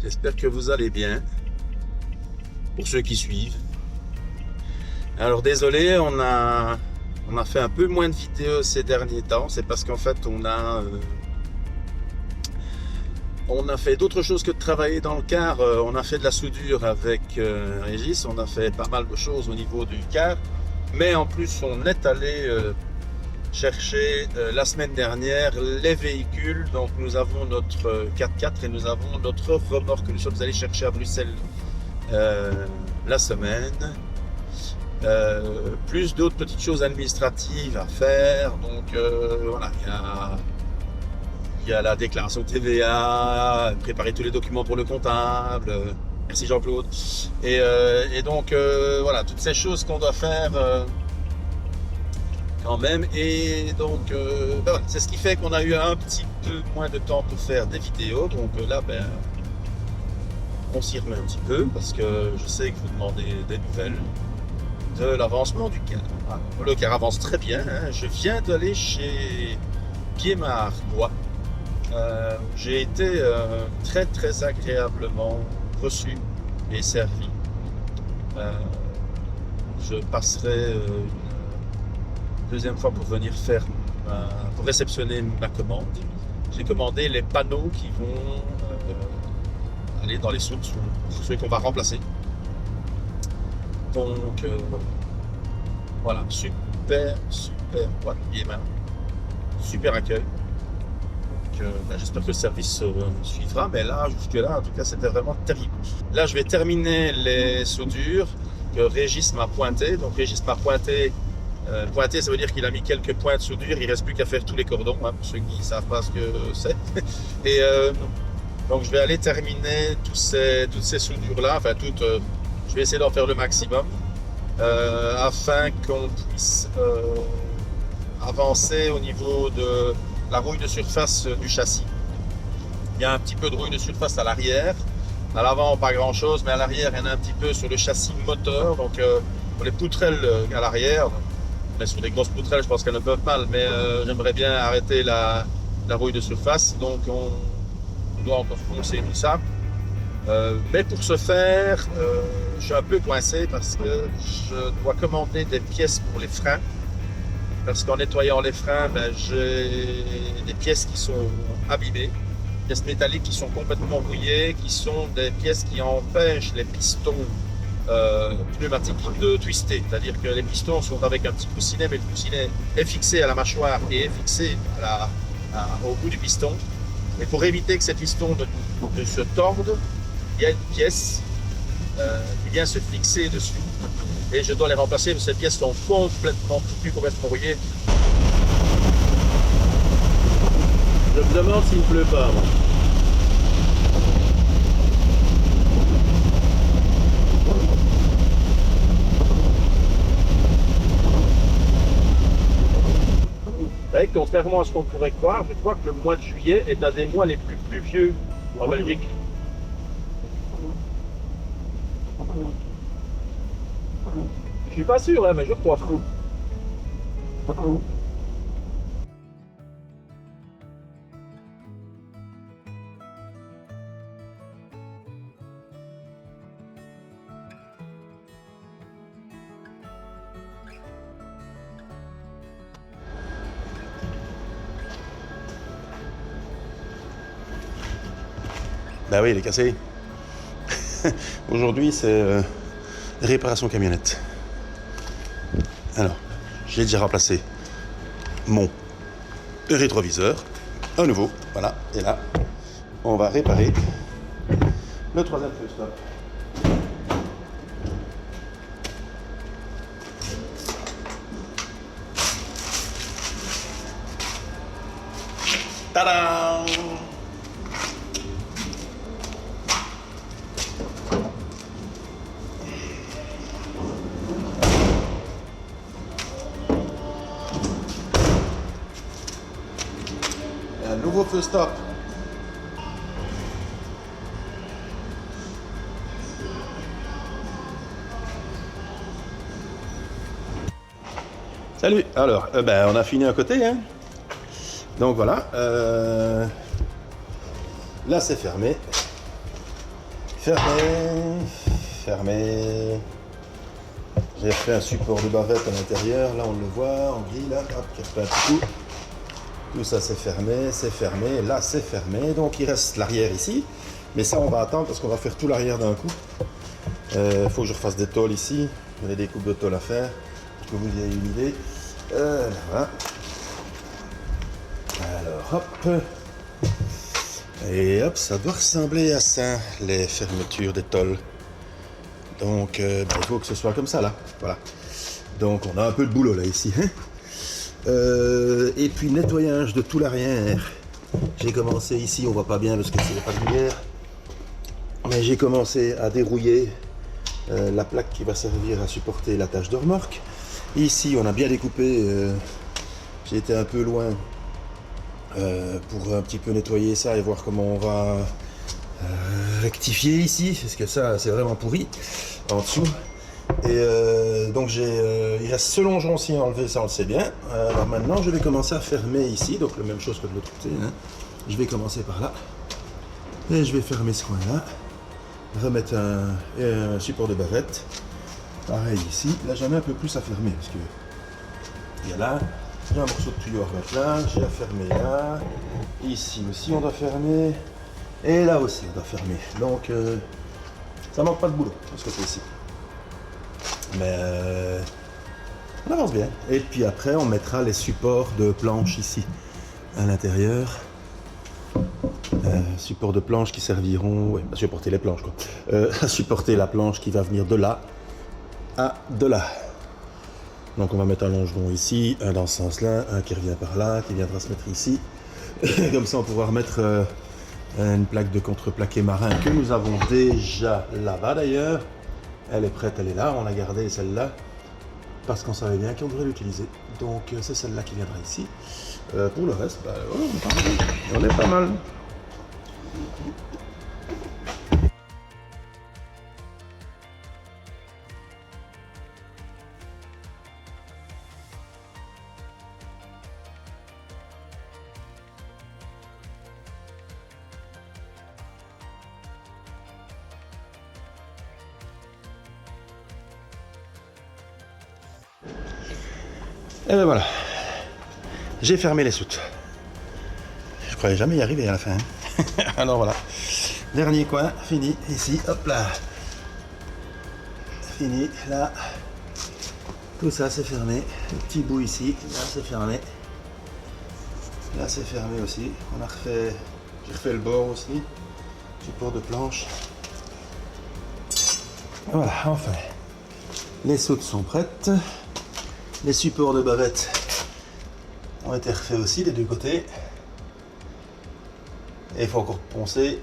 J'espère que vous allez bien, pour ceux qui suivent. Alors désolé, on a fait un peu moins de vidéos ces derniers temps. C'est parce qu'en fait on a fait d'autres choses que de travailler dans le car. On a fait de la soudure avec Régis, on a fait pas mal de choses au niveau du car. Mais en plus, on est allé chercher la semaine dernière les véhicules. Donc nous avons notre 4x4 et nous avons notre remorque que nous sommes allés chercher à Bruxelles la semaine. Plus d'autres petites choses administratives à faire. Donc voilà, il y a la déclaration TVA, préparer tous les documents pour le comptable. Merci Jean-Claude. Et donc voilà, toutes ces choses qu'on doit faire quand même. Et donc ben voilà, c'est ce qui fait qu'on a eu un petit peu moins de temps pour faire des vidéos. Donc là, ben, on s'y remet un petit peu parce que je sais que vous demandez des nouvelles de l'avancement du car. Alors, le car avance très bien. Hein. Je viens d'aller chez Piemar Bois. J'ai été très très agréablement reçu et servi. Je passerai une deuxième fois pour venir faire pour réceptionner ma commande. J'ai commandé les panneaux qui vont aller dans les soutes, ceux qu'on va remplacer. Donc voilà, super boîte Piemar, super accueil. Ben, j'espère que le service suivra, mais là, jusque-là, en tout cas, c'était vraiment terrible. Là, je vais terminer les soudures que Régis m'a pointées. Donc, Régis m'a pointé, ça veut dire qu'il a mis quelques points de soudure. Il ne reste plus qu'à faire tous les cordons, hein, pour ceux qui ne savent pas ce que c'est. Et donc, je vais aller terminer toutes ces soudures-là. Enfin, je vais essayer d'en faire le maximum afin qu'on puisse avancer au niveau de la rouille de surface du châssis. Il y a un petit peu de rouille de surface à l'arrière. À l'avant, pas grand chose, mais à l'arrière, il y en a un petit peu sur le châssis moteur. Donc, pour les poutrelles à l'arrière, mais sur les grosses poutrelles, je pense qu'elles ne peuvent mal, mais j'aimerais bien arrêter la rouille de surface. Donc, on doit encore foncer tout ça. Mais pour ce faire, je suis un peu coincé parce que je dois commander des pièces pour les freins. Parce qu'en nettoyant les freins, ben, j'ai des pièces qui sont abîmées, pièces métalliques qui sont complètement rouillées, qui sont des pièces qui empêchent les pistons pneumatiques de twister. C'est-à-dire que les pistons sont avec un petit coussinet, mais le coussinet est fixé à la mâchoire et est fixé au bout du piston. Et pour éviter que ces pistons ne se tordent, il y a une pièce qui vient se fixer dessus. Et je dois les remplacer, ces pièces sont complètement rouillées. Je me demande s'il ne pleut pas. Moi. Vous savez, contrairement à ce qu'on pourrait croire, je crois que le mois de juillet est un des mois les plus pluvieux en Belgique. Je suis pas sûr, hein, mais je crois. Bah oui, il est cassé. Aujourd'hui, c'est réparation camionnette. Alors, j'ai déjà remplacé mon rétroviseur, un nouveau, voilà, et là, on va réparer le troisième feu stop. Tadam! Un nouveau feu stop. Salut. Alors, ben, on a fini à côté, hein. Donc voilà. Là, c'est fermé. Fermé, fermé. J'ai fait un support de bavette à l'intérieur, là on le voit, en gris, là, hop, qui refait un petit coup. Tout ça c'est fermé, là c'est fermé, donc il reste l'arrière ici. Mais ça on va attendre parce qu'on va faire tout l'arrière d'un coup. Faut que je refasse des tôles ici, il y a des coupes de tôles à faire, pour que vous ayez une idée. Voilà. Alors hop. Et hop, ça doit ressembler à ça, les fermetures des tôles. Donc il faut que ce soit comme ça là, voilà. Donc on a un peu de boulot là ici. Hein, et puis nettoyage de tout l'arrière. J'ai commencé ici, on voit pas bien parce que c'est pas de lumière. Mais j'ai commencé à dérouiller la plaque qui va servir à supporter l'attache de remorque. Ici on a bien découpé, j'ai été un peu loin pour un petit peu nettoyer ça et voir comment on va rectifier ici, parce que ça c'est vraiment pourri en dessous. Et donc il reste ce longeron-ci à enlever, ça on le sait bien. Alors maintenant je vais commencer à fermer ici, donc la même chose que de l'autre côté. Hein. Je vais commencer par là et je vais fermer ce coin-là, remettre un support de bavette. Pareil ici, là j'en ai un peu plus à fermer parce que il y a là, j'ai un morceau de tuyau à remettre là, j'ai à fermer là, ici aussi on doit fermer, et là aussi on doit fermer. Donc ça manque pas de boulot de ce côté-ci. Mais on avance bien. Et puis après on mettra les supports de planches ici à l'intérieur. Supports de planches qui serviront à supporter les planches quoi. À supporter la planche qui va venir de là à de là. Donc on va mettre un longeron ici, un dans ce sens-là, un qui revient par là, qui viendra se mettre ici. Comme ça on pourra remettre une plaque de contreplaqué marin que nous avons déjà là-bas d'ailleurs. Elle est prête, elle est là, on a gardé celle-là parce qu'on savait bien qu'on devrait l'utiliser. Donc c'est celle-là qui viendra ici. Pour le reste, bah, on est pas mal. Et ben voilà, j'ai fermé les soutes. Je croyais jamais y arriver à la fin. Hein. Alors voilà, dernier coin, fini, ici, hop là. Fini, là. Tout ça c'est fermé. Le petit bout ici, là c'est fermé. Là c'est fermé aussi. On a refait, j'ai refait le bord aussi. Support de planche. Voilà, enfin. Les soutes sont prêtes. Les supports de bavette ont été refaits aussi des deux côtés. Et il faut encore poncer,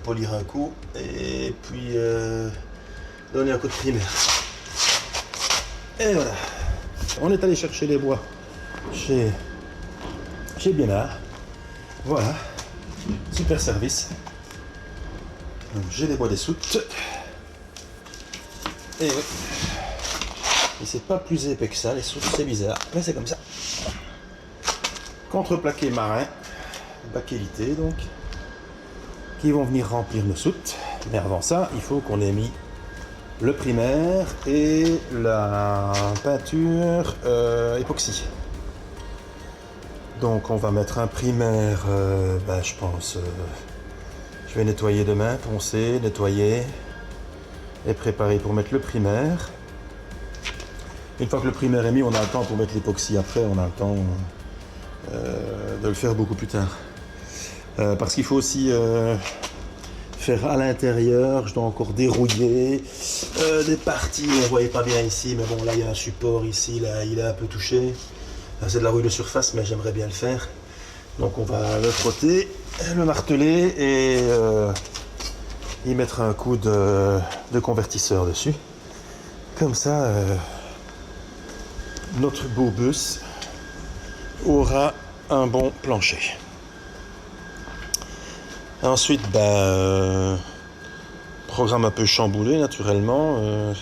polir un coup et puis donner un coup de primaire. Et voilà. On est allé chercher les bois chez Biennard. Voilà. Super service. Donc j'ai les bois des soutes. Et oui. Et c'est pas plus épais que ça, les soutes, c'est bizarre, mais c'est comme ça. Contreplaqué marin, bas qualité donc, qui vont venir remplir nos soutes. Mais avant ça, il faut qu'on ait mis le primaire et la peinture époxy. Donc on va mettre un primaire, je pense, je vais nettoyer demain, poncer, nettoyer et préparer pour mettre le primaire. Une fois que le primaire est mis, on a le temps pour mettre l'époxy après, on a le temps de le faire beaucoup plus tard. Parce qu'il faut aussi faire à l'intérieur, je dois encore dérouiller des parties, on ne voyait pas bien ici, mais bon là il y a un support ici, là il est un peu touché. C'est de la rouille de surface, mais j'aimerais bien le faire. Donc on va le frotter, le marteler et y mettre un coup de convertisseur dessus. Comme ça... notre beau bus aura un bon plancher. Ensuite, programme un peu chamboulé naturellement.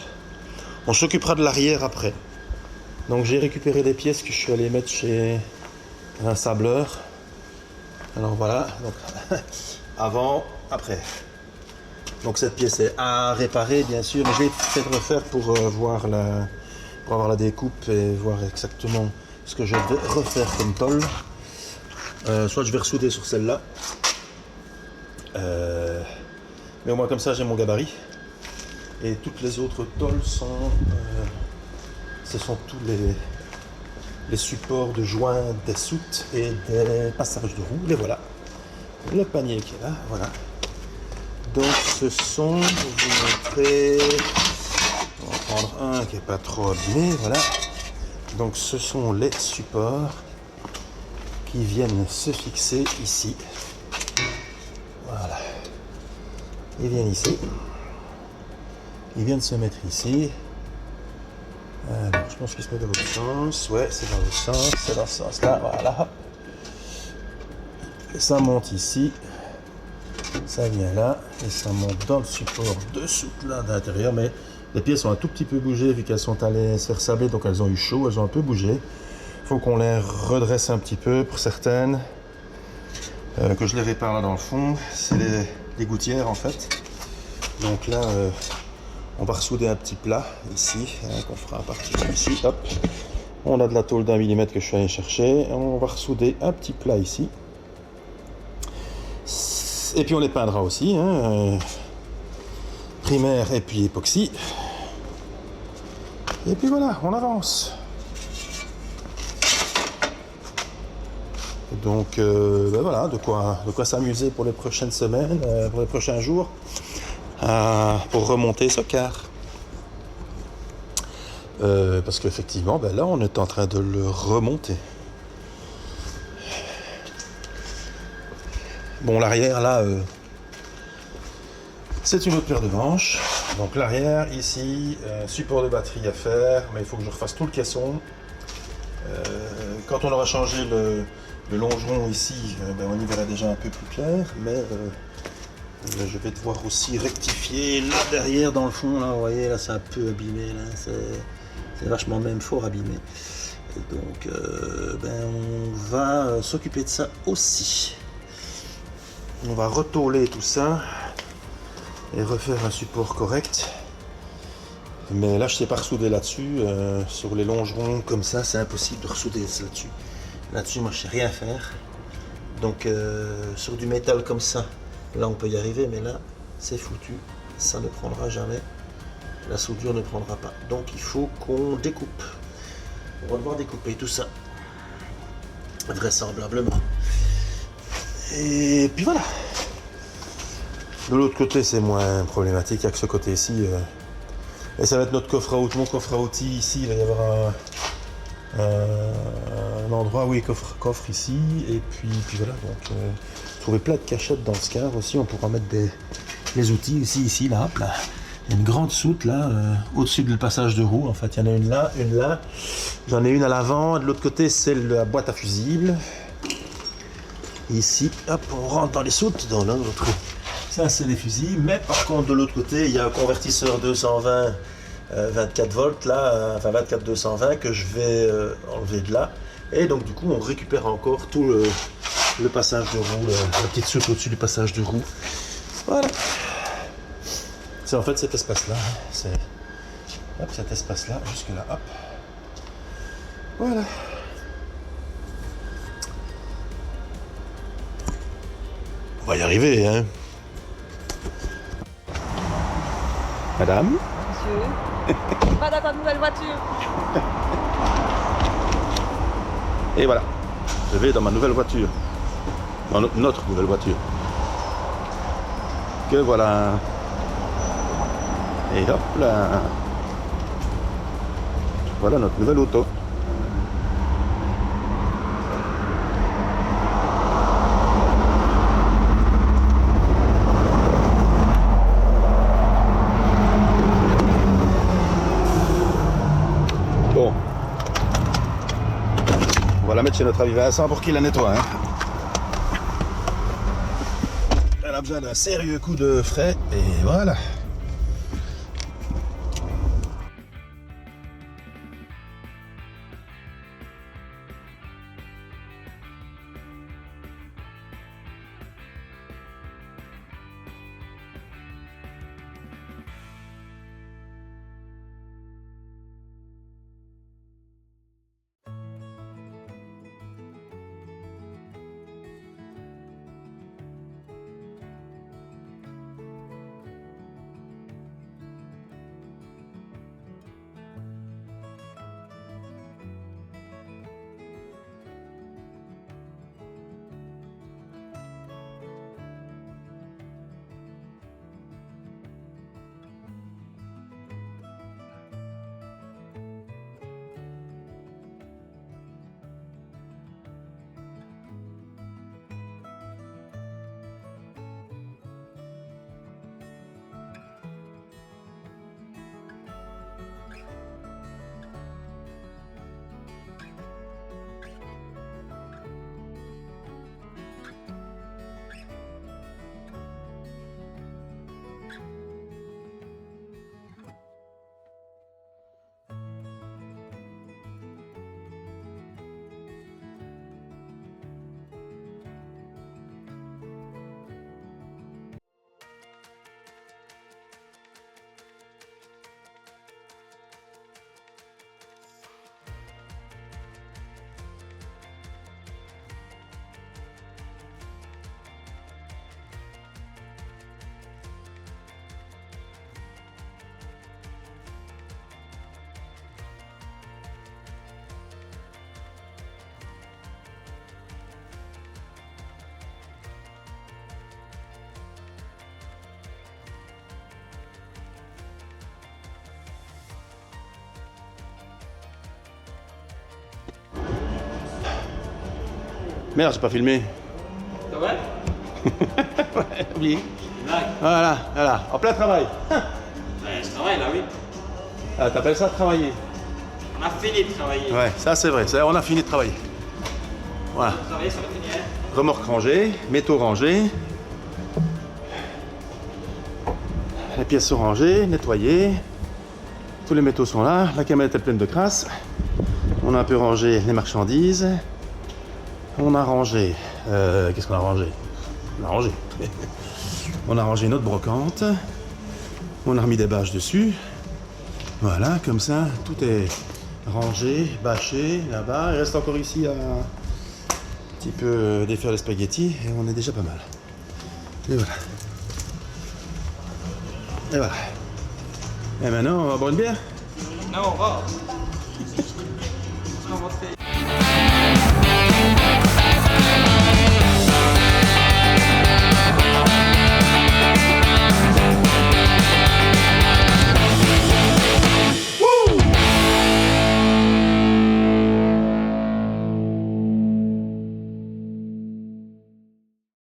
On s'occupera de l'arrière après. Donc j'ai récupéré des pièces que je suis allé mettre chez un sableur. Alors voilà, donc avant, après. Donc cette pièce est à réparer bien sûr, mais je l'ai fait refaire pour voir pour avoir la découpe et voir exactement ce que je vais refaire comme tôle. Soit je vais ressouder sur celle-là, mais au moins comme ça j'ai mon gabarit. Et toutes les autres tôles ce sont tous les supports de joints des soutes et des passages de roues. Et voilà, le panier qui est là, voilà. Donc ce sont, je vais vous montrer, on va prendre un qui n'est pas trop abîmé, voilà. Donc ce sont les supports qui viennent se fixer ici. Voilà. Ils viennent ici. Ils viennent se mettre ici. Alors, je pense qu'il se met dans l'autre sens. Ouais, c'est dans l'autre sens. C'est dans ce sens-là. Voilà. Et ça monte ici. Ça vient là. Et ça monte dans le support de soute là d'intérieur. Mais les pièces ont un tout petit peu bougé vu qu'elles sont allées se faire sabler. Donc elles ont eu chaud. Elles ont un peu bougé. Il faut qu'on les redresse un petit peu pour certaines. Que je les répare là dans le fond. C'est les gouttières en fait. Donc là, on va ressouder un petit plat ici, qu'on fera à partir d'ici. Hop. On a de la tôle d'1 millimètre que je suis allé chercher. On va ressouder un petit plat ici. Et puis on les peindra aussi. Primaire et puis époxy. Et puis voilà, on avance. Donc ben voilà, de quoi s'amuser pour les prochaines semaines, pour les prochains jours, pour remonter ce car. Parce qu'effectivement, ben là, on est en train de le remonter. Bon, l'arrière, là, c'est une autre paire de manches. Donc l'arrière, ici, support de batterie à faire, mais il faut que je refasse tout le caisson. Quand on aura changé le longeron ici, ben on y verra déjà un peu plus clair, mais je vais devoir aussi rectifier là derrière dans le fond, là, vous voyez, là c'est un peu abîmé, là, c'est vachement même fort abîmé. Et donc ben, on va s'occuper de ça aussi. On va retôler tout ça et refaire un support correct. Mais là je sais pas ressouder là-dessus, sur les longerons comme ça c'est impossible de ressouder là-dessus. Là-dessus moi je sais rien faire. Donc sur du métal comme ça, là on peut y arriver, mais là c'est foutu, ça ne prendra jamais. La soudure ne prendra pas. Donc il faut qu'on découpe. On va devoir découper tout ça. Vraisemblablement. Et puis voilà. De l'autre côté c'est moins problématique, il n'y a que ce côté-ci. Et ça va être notre coffre à outils. Mon coffre à outils ici, il va y avoir un endroit où il coffre ici. Et puis voilà. Donc trouver plein de cachettes dans ce car aussi. On pourra mettre les outils ici, là, hop là. Il y a une grande soute là, au-dessus du passage de roue. En fait, il y en a une là. J'en ai une à l'avant. De l'autre côté, c'est la boîte à fusibles. Ici, hop, on rentre dans les soutes, dans l'autre. Ça, c'est les fusibles. Mais par contre, de l'autre côté, il y a un convertisseur 220 24 volts là, enfin 24 220 que je vais enlever de là. Et donc, du coup, on récupère encore tout le passage de roue, la petite soute au-dessus du passage de roue. Voilà. C'est en fait cet espace-là, c'est hop, cet espace-là, jusque là, hop. Voilà. On va y arriver, hein. Madame? Monsieur, pas dans ta nouvelle voiture. Et voilà, je vais dans ma nouvelle voiture. Dans notre nouvelle voiture. Que voilà. Et hop là. Voilà notre nouvelle auto. Bon. On va la mettre chez notre ami Vincent pour qu'il la nettoie. Hein. Elle a besoin d'un sérieux coup de frais et voilà. Merde, j'ai pas filmé. C'est vrai? Ouais, oublié. Blague. Voilà, voilà, en plein travail. Ouais, je travaille là, oui. Ah, t'appelles ça travailler? On a fini de travailler. Ouais, ça c'est vrai, on a fini de travailler. Voilà. Travailler sur le fini, hein? Remorque rangée, métaux rangés. Les pièces sont rangées, nettoyées. Tous les métaux sont là. La camionnette est pleine de crasse. On a un peu rangé les marchandises. On a rangé... qu'est-ce qu'on a rangé? On a rangé. On a rangé notre brocante. On a remis des bâches dessus. Voilà, comme ça, tout est rangé, bâché, là-bas. Il reste encore ici à un petit peu défaire les spaghettis et on est déjà pas mal. Et voilà. Et voilà. Et maintenant, on va boire une bière? Non, on va. On va rentrer.